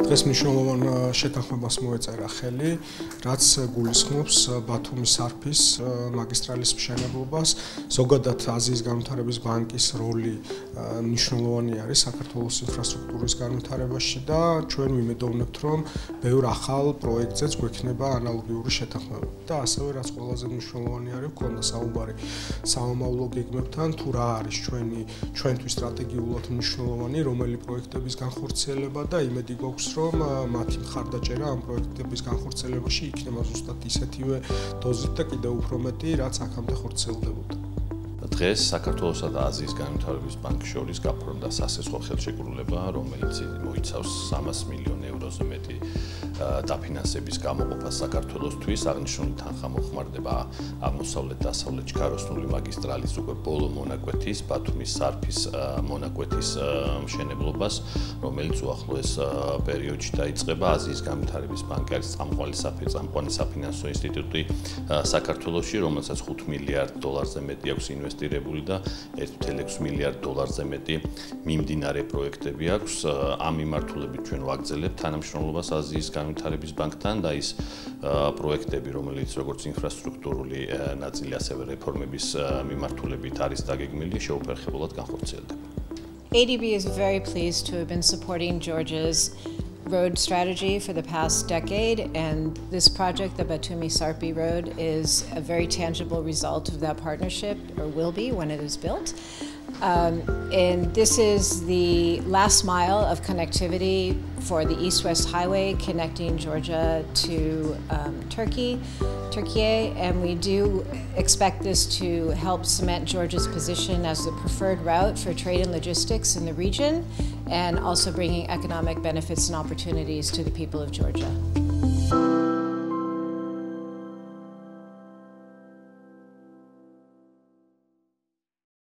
დღეს მნიშვნელოვან შეთანხმებას მოეწერა ხელი, რაც გულისხმობს ბათუმის სარფის მაგისტრალის მშენებლობას. ზოგადად აზიის განვითარების ბანკის როლი მნიშვნელოვანი არის საქართველოს ინფრასტრუქტურის განვითარებაში და ჩვენ ვიმედოვნებთ, რომ ბევრ ახალ პროექტზეც გვექნება ანალოგიური შეთანხმება. და ასევე რაც ყველაზე მნიშვნელოვანი არის, გვქონდა საუბარი სამომავლო გეგმებთან, თუ რა არის ჩვენთვის სტრატეგიულად მნიშვნელოვანი, რომელი პროექტების განხორციელება და იმედი გვაქვს, რომ მათი მხარდაჭერა ამ პროექტების განხორციელებაში იქნება ზუსტად ისეთივე დოზით და კიდევ უფრო მეტი, რაც აქამდე ხორციელდებოდა. დღეს საქართველოსა და აზიის განვითარების ბანკის შორის გაფორმდა სასესხო ხელშეკრულება, რომელიც მოიცავს 300 მილიონ ევროზე მეტი დაფინანსების გამოყოფას საქართველოსთვის. აღნიშნული თანხა მოხმარდება აღმოსავლეთ-დასავლეთ ჩქაროსნული მაგისტრალის უკვე ბოლო მონაკვეთის, ბათუმის სარფის მონაკვეთის მშენებლობას, რომელიც უახლოეს პერიოდში დაიწყება. აზიის განვითარების ბანკი არის წამყვანი საფინანსო ინსტიტუტი საქართველოში, რომელსაც $5 მილიარდზე მეტი აქვს ინვესტირებული და $1.6 მილიარდზე მეტი მიმდინარე პროექტები აქვს. ამ მიმართულებით ჩვენ ვაგრძელებთ თანამშრომლობას აზიის განვითარების ბანკთან და ის პროექტები, რომელიც როგორც ინფრასტრუქტურული ნაწილი, ასევე რეფორმების მიმართულებით არის დაგეგმილი, შეუფერხებლად განხორციელდება. ADB is very pleased to have been supporting Georgia's road strategy for the past decade, and this project, the Batumi Sarpi Road, is a very tangible result of that partnership, or will be when it is built. And this is the last mile of connectivity for the East-West Highway connecting Georgia to Turkey, and we do expect this to help cement Georgia's position as the preferred route for trade and logistics in the region, and also bringing economic benefits and opportunities to the people of Georgia.